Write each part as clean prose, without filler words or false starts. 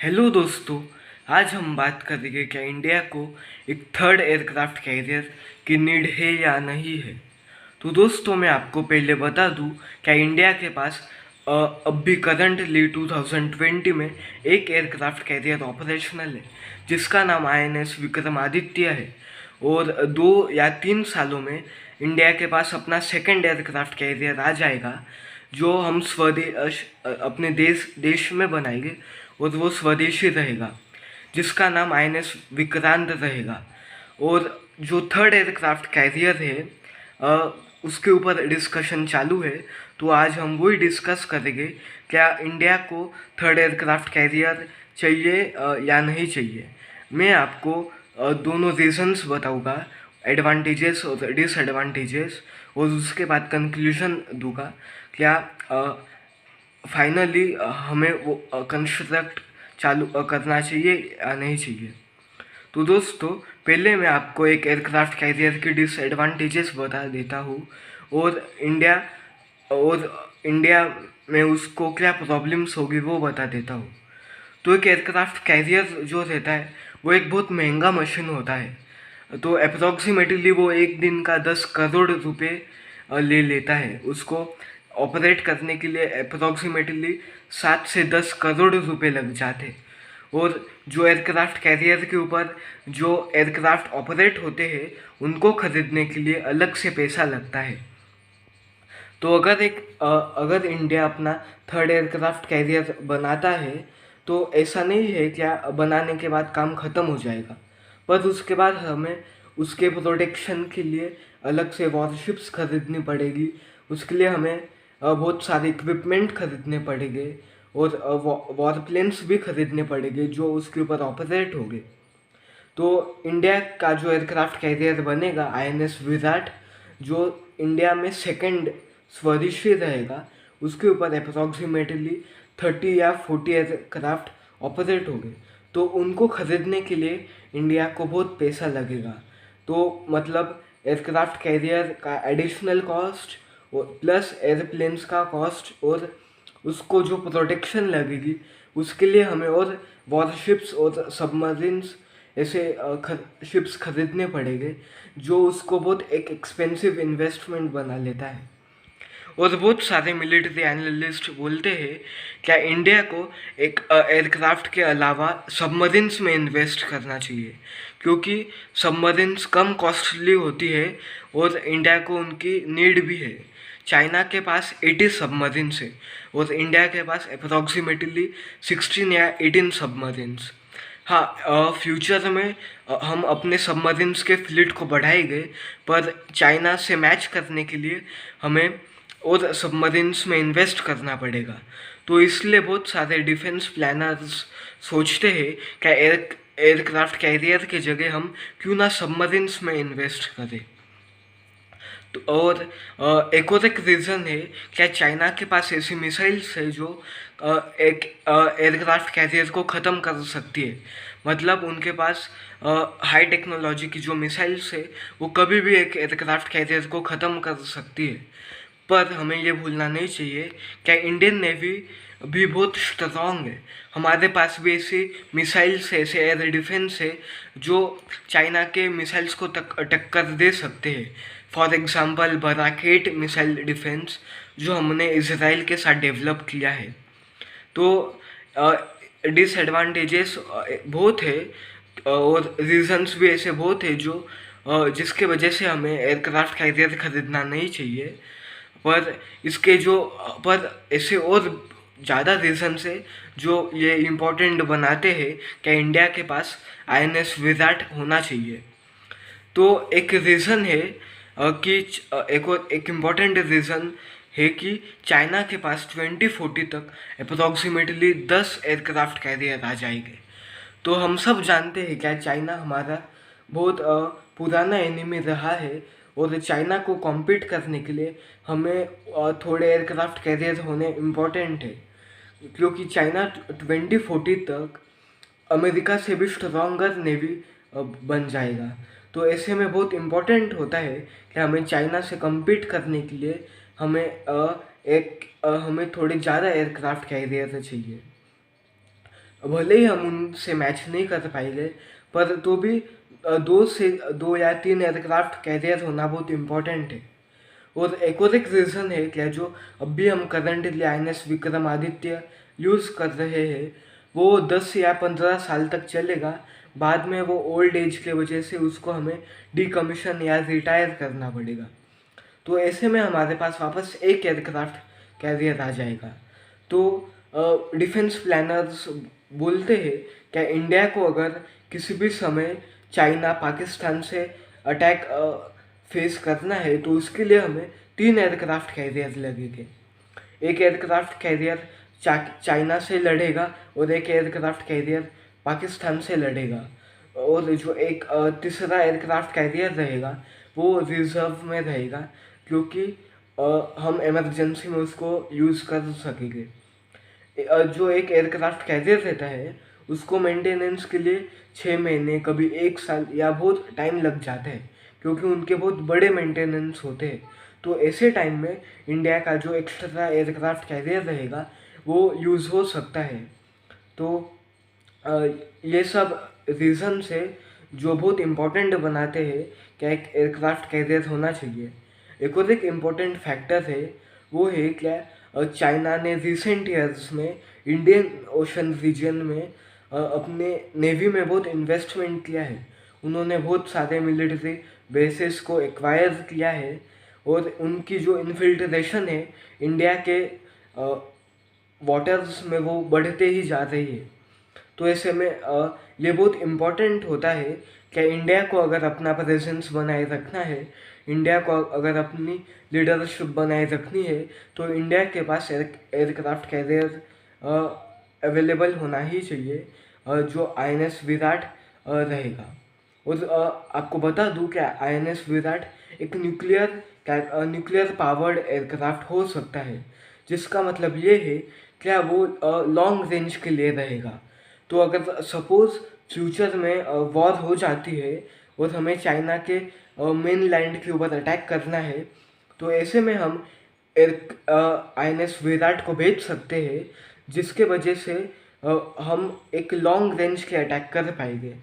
Hello दोस्तों। आज हम बात करेंगे क्या इंडिया को एक थर्ड एयरक्राफ्ट कैरियर की नीड है या नहीं है। तो दोस्तों मैं आपको पहले बता दूं क्या इंडिया के पास अभी करंटली 2020 में एक एयरक्राफ्ट कैरियर ऑपरेशनल है जिसका नाम आईएनएस विक्रमादित्य है। और 2 या 3 सालों में इंडिया के पास अपना सेकंड एयरक्राफ्ट कैरियर आ जाएगा जो हम अपने देश में बनाएंगे और वो स्वदेशी रहेगा जिसका नाम आईएनएस विक्रांत रहेगा। और जो थर्ड एयरक्राफ्ट कैरियर है उसके ऊपर डिस्कशन चालू है। तो आज हम वही डिस्कस करेंगे क्या इंडिया को थर्ड एयरक्राफ्ट कैरियर चाहिए या नहीं चाहिए। मैं आपको दोनों रीजंस बताऊंगा, एडवांटेजेस और डिसएडवांटेजेस, और उसके बाद कंक्लूजन दूंगा क्या फाइनली हमें वो कंस्ट्रक्ट चालू करना चाहिए या नहीं चाहिए। तो दोस्तों पहले मैं आपको एक एयरक्राफ्ट कैरियर की डिसएडवांटेजेस बता देता हूँ और इंडिया में उसको क्या प्रॉब्लम्स होगी वो बता देता हूँ। तो एक एयरक्राफ्ट कैरियर जो रहता है वो एक बहुत महंगा मशीन होता है। तो अप्रॉक्सीमेटली वो एक दिन का 10 करोड़ रुपए ले लेता है। उसको ऑपरेट करने के लिए अप्रॉक्सीमेटली 7 से 10 करोड़ रुपए लग जाते। और जो एयरक्राफ्ट कैरियर के ऊपर जो एयरक्राफ्ट ऑपरेट होते हैं उनको खरीदने के लिए अलग से पैसा लगता है। तो अगर इंडिया अपना थर्ड एयरक्राफ्ट कैरियर बनाता है तो ऐसा नहीं है क्या बनाने के बाद काम ख़त्म हो जाएगा, पर उसके बाद हमें उसके प्रोटेक्शन के लिए अलग से वॉरशिप्स खरीदनी पड़ेगी। उसके लिए हमें बहुत सारे इक्विपमेंट खरीदने पड़ेंगे और वॉर प्लेन्स भी खरीदने पड़ेंगे जो उसके ऊपर ऑपरेट होंगे। तो इंडिया का जो एयरक्राफ्ट कैरियर बनेगा आईएनएस विराट, जो इंडिया में सेकंड स्वदेशी रहेगा, उसके ऊपर अप्रॉक्सीमेटली 30 या 40 एयरक्राफ्ट ऑपरेट होंगे। तो उनको खरीदने के लिए इंडिया को बहुत पैसा लगेगा। तो मतलब एयरक्राफ्ट कैरियर का एडिशनल कॉस्ट और प्लस एयरप्लेन्स का कॉस्ट और उसको जो प्रोटेक्शन लगेगी उसके लिए हमें और वॉरशिप्स और सबमरीन्स ऐसे शिप्स खरीदने पड़ेंगे जो उसको बहुत एक एक्सपेंसिव इन्वेस्टमेंट बना लेता है। और बहुत सारे मिलिट्री एनालिस्ट बोलते हैं क्या इंडिया को एक एयरक्राफ्ट के अलावा सबमरीन्स में इन्वेस्ट करना चाहिए, क्योंकि सबमरीन्स कम कॉस्टली होती है और इंडिया को उनकी नीड भी है। चाइना के पास 80 सबमरीन्स है और इंडिया के पास अप्रॉक्सीमेटली 16 या 18 सबमरीन्स। हाँ, फ्यूचर में हम अपने सबमरीन्स के फ्लीट को बढ़ाएंगे, पर चाइना से मैच करने के लिए हमें और सबमरीन्स में इन्वेस्ट करना पड़ेगा। तो इसलिए बहुत सारे डिफेंस प्लानर्स सोचते हैं क्या एयरक्राफ्ट कैरियर के जगह हम क्यों ना सबमरीन्स में इन्वेस्ट करें। तो एक रीज़न है क्या चाइना के पास ऐसी मिसाइल्स है जो एक एयरक्राफ्ट कैरियर को ख़त्म कर सकती है। मतलब उनके पास हाई टेक्नोलॉजी की जो मिसाइल्स है वो कभी भी एक एयरक्राफ्ट कैरियर को ख़त्म कर सकती है। पर हमें ये भूलना नहीं चाहिए क्या इंडियन नेवी भी बहुत स्ट्रॉन्ग है। हमारे पास भी ऐसी मिसाइल्स है, ऐसे एयर डिफेंस है जो चाइना के मिसाइल्स को टक्कर दे सकते हैं। फॉर एग्जांपल बराकेट मिसाइल डिफेंस जो हमने इसराइल के साथ डेवलप किया है। तो डिसएडवांटेजेस बहुत है और रीजंस भी ऐसे बहुत है जो जिसके वजह से हमें एयरक्राफ्ट कैरियर खरीदना नहीं चाहिए। पर इसके जो पर ऐसे और ज़्यादा रीजंस है जो ये इम्पोर्टेंट बनाते हैं कि इंडिया के पास आईएनएस विराट होना चाहिए। तो एक रीज़न है कि एक इम्पॉर्टेंट रीज़न है कि चाइना के पास 2040 तक अप्रॉक्सीमेटली 10 एयरक्राफ्ट कैरियर आ जाएंगे। तो हम सब जानते हैं क्या चाइना हमारा बहुत पुराना एनिमी रहा है और चाइना को कॉम्पीट करने के लिए हमें थोड़े एयरक्राफ्ट कैरियर होने इम्पोर्टेंट है, क्योंकि चाइना 2040 तक अमेरिका से भी स्ट्रॉन्गर नेवी बन जाएगा। तो ऐसे में बहुत इम्पोर्टेंट होता है कि हमें चाइना से कम्पीट करने के लिए हमें थोड़े ज़्यादा एयरक्राफ्ट कैरियर चाहिए। भले ही हम उनसे मैच नहीं कर पाएंगे, पर तो भी 2 या 3 एयरक्राफ्ट कैरियर होना बहुत इम्पोर्टेंट है। और एक रीज़न है क्या, जो अभी हम करंटली INS विक्रमादित्य यूज़ कर रहे हैं वो 10 या 15 साल तक चलेगा। बाद में वो ओल्ड एज के वजह से उसको हमें डीकमीशन या रिटायर करना पड़ेगा। तो ऐसे में हमारे पास वापस एक एयरक्राफ्ट कैरियर आ जाएगा। तो डिफेंस प्लानर्स बोलते हैं क्या, इंडिया को अगर किसी भी समय चाइना पाकिस्तान से अटैक फेस करना है तो उसके लिए हमें 3 एयरक्राफ्ट कैरियर लगेंगे। एक एयरक्राफ्ट कैरियर चाइना से लड़ेगा और एक एयरक्राफ्ट कैरियर पाकिस्तान से लड़ेगा। और जो एक तीसरा एयरक्राफ्ट कैरियर रहेगा वो रिजर्व में रहेगा, क्योंकि हम इमरजेंसी में उसको यूज़ कर सकेंगे। जो एक एयरक्राफ्ट कैरियर रहता है उसको मेंटेनेंस के लिए 6 महीने, कभी 1 साल या बहुत टाइम लग जाता है, क्योंकि उनके बहुत बड़े मेंटेनेंस होते हैं। तो ऐसे टाइम में इंडिया का जो एक्स्ट्रा एयरक्राफ्ट कैरियर रहेगा वो यूज़ हो सकता है। तो ये सब रीज़न्स है जो बहुत इम्पोर्टेंट बनाते हैं कि एक एयरक्राफ्ट कैरियर होना चाहिए। एक इम्पोर्टेंट फैक्टर है वो है क्या, चाइना ने रिसेंट ईयर्स में इंडियन ओशन रीजन में अपने नेवी में बहुत इन्वेस्टमेंट किया है। उन्होंने बहुत सारे मिलिट्री बेसिस को एक्वायर किया है और उनकी जो इन्फिल्ट्रेशन है इंडिया के वाटर्स में वो बढ़ते ही जा रही है। तो ऐसे में ये बहुत इम्पोर्टेंट होता है कि इंडिया को अगर अपना प्रेजेंस बनाए रखना है, इंडिया को अगर अपनी लीडरशिप बनाए रखनी है, तो इंडिया के पास एयरक्राफ्ट कैरियर अवेलेबल होना ही चाहिए, जो INS विराट रहेगा। और आपको बता दूं कि INS विराट एक न्यूक्लियर पावर्ड एयरक्राफ्ट हो सकता है, जिसका मतलब ये है क्या वो लॉन्ग रेंज के लिए रहेगा। तो अगर सपोज़ फ्यूचर में वॉर हो जाती है और हमें चाइना के मेन लैंड के ऊपर अटैक करना है, तो ऐसे में हम INS विराट को भेज सकते हैं, जिसके वजह से हम एक लॉन्ग रेंज के अटैक कर पाएंगे।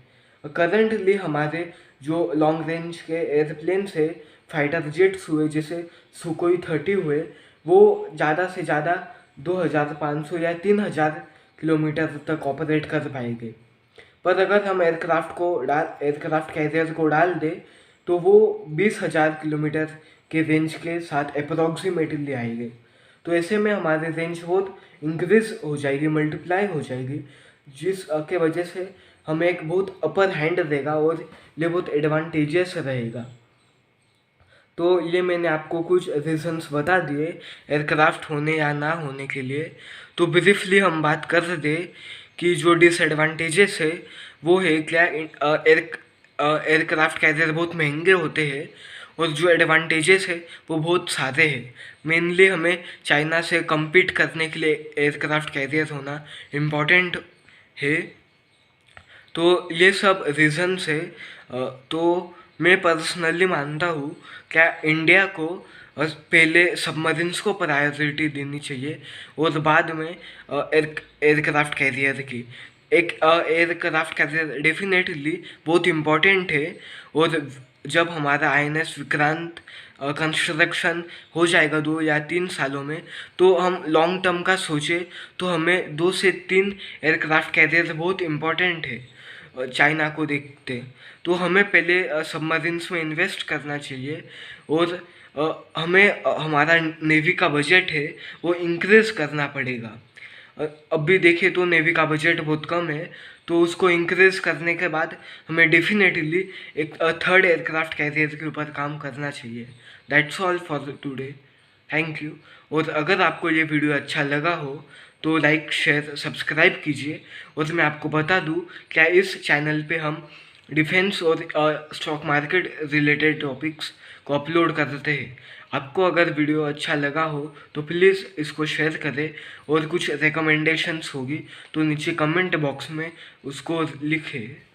करंटली हमारे जो लॉन्ग रेंज के एयरप्लेन्स है, फाइटर जेट्स हुए जैसे सुकोई 30 हुए, वो ज़्यादा से ज़्यादा 2500 या 3000 किलोमीटर तक ऑपरेट कर पाएंगे। पर अगर हम एयरक्राफ्ट कैरियर को डाल दें तो वो 20,000 किलोमीटर के रेंज के साथ अप्रोक्सीमेटली आएंगे। तो ऐसे में हमारी रेंज बहुत इंक्रीज हो जाएगी, मल्टीप्लाई हो जाएगी, जिस के वजह से हमें एक बहुत अपर हैंड देगा और ये बहुत एडवांटेजियस रहेगा। तो ये मैंने आपको कुछ रीजंस बता दिए एयरक्राफ्ट होने या ना होने के लिए। तो ब्रीफली हम बात कर दें कि जो डिसएडवांटेजेस है वो है क्या, एयरक्राफ्ट कैरियर बहुत महंगे होते हैं और जो एडवांटेजेस है वो बहुत सारे हैं। मेनली हमें चाइना से compete करने के लिए एयरक्राफ्ट कैरियर होना इम्पॉर्टेंट है। तो ये सब रीजंस है। तो मैं पर्सनली मानता हूँ क्या इंडिया को पहले सबमरीन्स को प्रायोरिटी देनी चाहिए और बाद में एयरक्राफ्ट कैरियर की। एक एयरक्राफ्ट कैरियर डेफिनेटली बहुत इम्पोर्टेंट है, और जब हमारा INS विक्रांत कंस्ट्रक्शन हो जाएगा 2 या 3 सालों में, तो हम लॉन्ग टर्म का सोचें तो हमें 2 से 3 एयरक्राफ्ट कैरियर बहुत इम्पोर्टेंट है। चाइना को देखते तो हमें पहले सबमरीन्स में इन्वेस्ट करना चाहिए, और हमें हमारा नेवी का बजट है वो इंक्रीज़ करना पड़ेगा। अभी देखें तो नेवी का बजट बहुत कम है, तो उसको इंक्रीज़ करने के बाद हमें डेफिनेटली एक थर्ड एयरक्राफ्ट कैरियर के ऊपर काम करना चाहिए। That's all for today, thank you. और अगर आपको ये वीडियो अच्छा लगा हो तो लाइक शेयर सब्सक्राइब कीजिए। और मैं आपको बता दूं क्या, इस चैनल पे हम डिफेंस और स्टॉक मार्केट रिलेटेड टॉपिक्स को अपलोड करते हैं। आपको अगर वीडियो अच्छा लगा हो तो प्लीज़ इसको शेयर करें, और कुछ रिकमेंडेशंस होगी तो नीचे कमेंट बॉक्स में उसको लिखें।